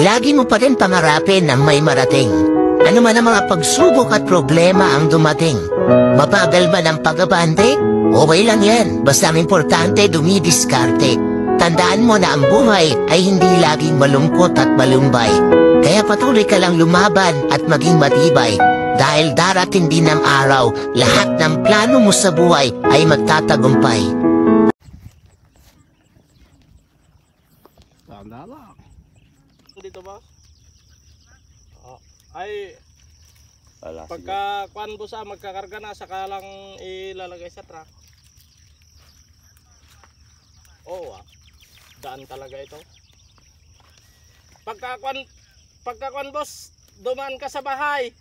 lagi mo pa rin pangarapin na may marating. Ano man ang mga pagsubok at problema ang dumating. Mabagal man ang pag-abante? Okay lang yan, basta ang importante dumidiskarte. Tandaan mo na ang buhay ay hindi laging malungkot at malumbay. Kaya patuloy ka lang lumaban at maging matibay. Dahil darating din ang araw, lahat ng plano mo sa buhay ay magtatagumpay. Tanda lang. Dito ba? Ay, pagka kuan busa magkakarga na, saka lang ilalagay sa truck. Oo, daan talaga ito. Pagka kuan boss, dumaan ka sa bahay.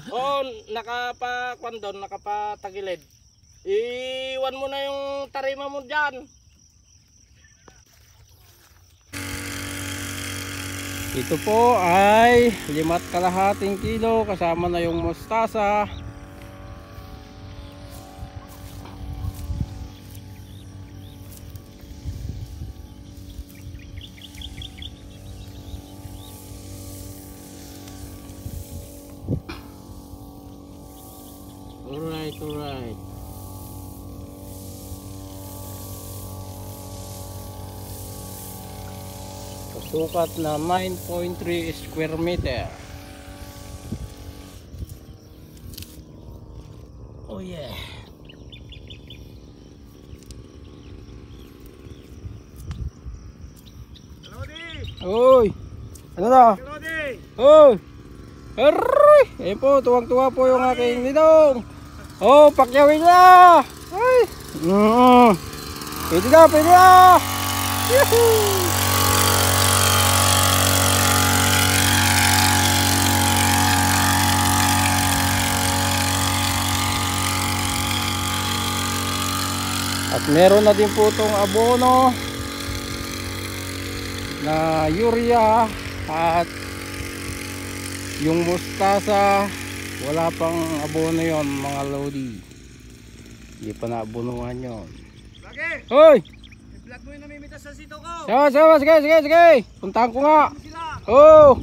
Oo, nakapakuan doon, nakapatagilid. Iwan mo na yung tarima mo dyan. Ito po ay 5.5 kilo kasama na yung mustasa. Alright. Sukat na 9.3 square meter. Oh yeah. Oy. Ano na? Oy. Aray! Ayun po, tuwang-tuwa po yung aking ninong. Oh, pakyawin na. Ay. Pwede na. Yahoo! At meron na din po itong abono na urea at yung mustasa, wala pang abono yon mga lodi. Hindi pa naabonuhan yon. Lagi! Hoy! I-vlog mo yung namimitas sa sito ko! Sige! Puntahan ko nga! Oh!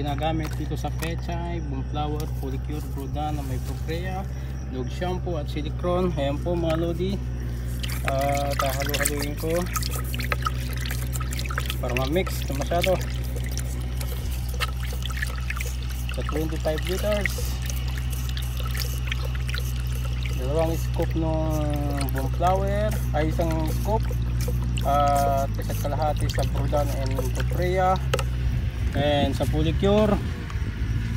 ginagamit dito sa pechay, Boomflower, Polycure, Brudan na may Proprea, dog shampoo at silicone. Ayan po mga lodi. Halo-haluin ko para ma-mix na masyado. Sa 25 liters, dalawang scoop ng Boomflower, ay isang scoop at isa't kalahati sa Brudan and Proprea, and sa Polycure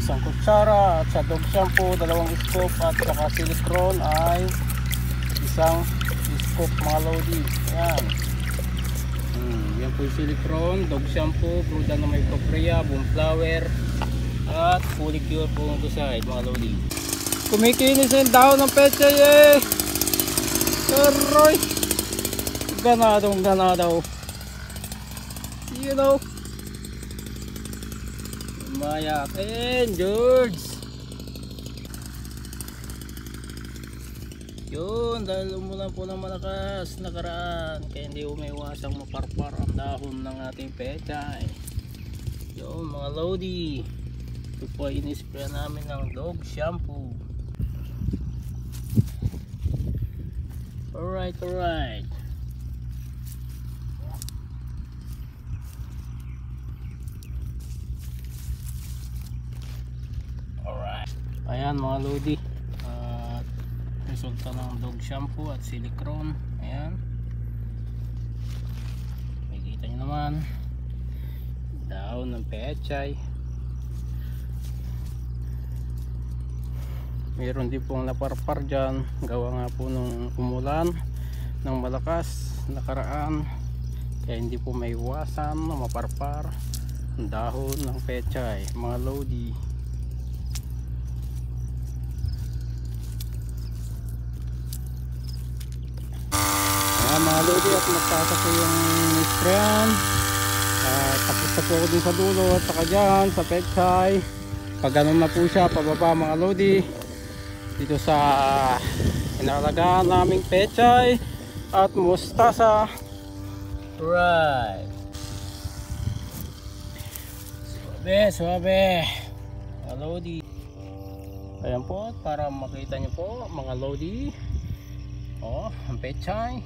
isang kutsara, at sa dog shampoo dalawang scoop, at saka silicone ay isang scoop mga lodi. Ayan. Yan po yung silicone, dog shampoo, Brudan na may Proprea, Boomflower at Polycure po yung side mga lodi. Kumikinis yung dahon ng pechay eh. Karoy, ganadong ganadaw, you know, mayakin George. Yun, dahil umulan po ng malakas nakaraan, kaya hindi umiwasang maparpar ang dahon ng ating pechay. Yun mga lodi, ito po in-spray namin ng dog shampoo. Alright. Ayan mga lodi, resulta ng dog shampoo at silicone. Ayan, makikita nyo naman daon ng pechay. Meron din pong naparpar dyan, gawa nga po nung umulan ng malakas nakaraan, kaya hindi po may iwasan na maparpar ang dahon ng pechay mga lodi. Ayan mga lodi, at nagtasa ko yung sprayan, tapos na po ako din sa dulo at saka dyan sa pechay. Pag ganun na po siya pababa mga lodi, dito sa inalagaan naming pechay at mustasa. Right, suabe mga lodi. Ayan po, para makita nyo po mga lodi, ang pechay.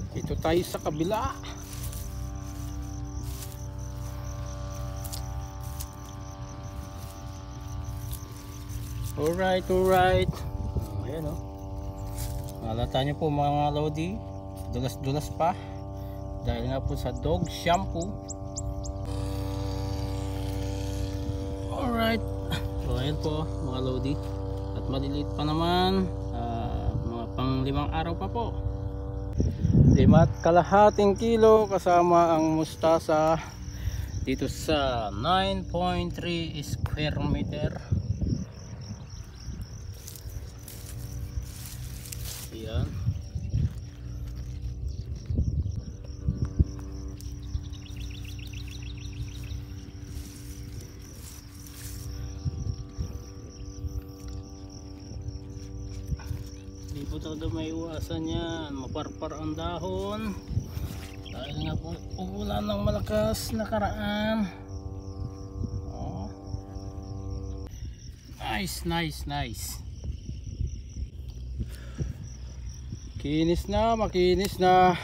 Dito tayo sa kabila. Alright. Ayan o. Malata nyo po mga lodi, dulas-dulas pa dahil nga po sa dog shampoo. Alright. So ayan po mga lodi, at maliliit pa naman, mga pang 5 araw pa po. 5.5 kilo kasama ang mustasa dito sa 9.3 square meter. Ayan. Hindi po talaga may iwasan yan, maparpar ang dahon dahil nga po umulan ng malakas nakaraan. Nice. Makinis na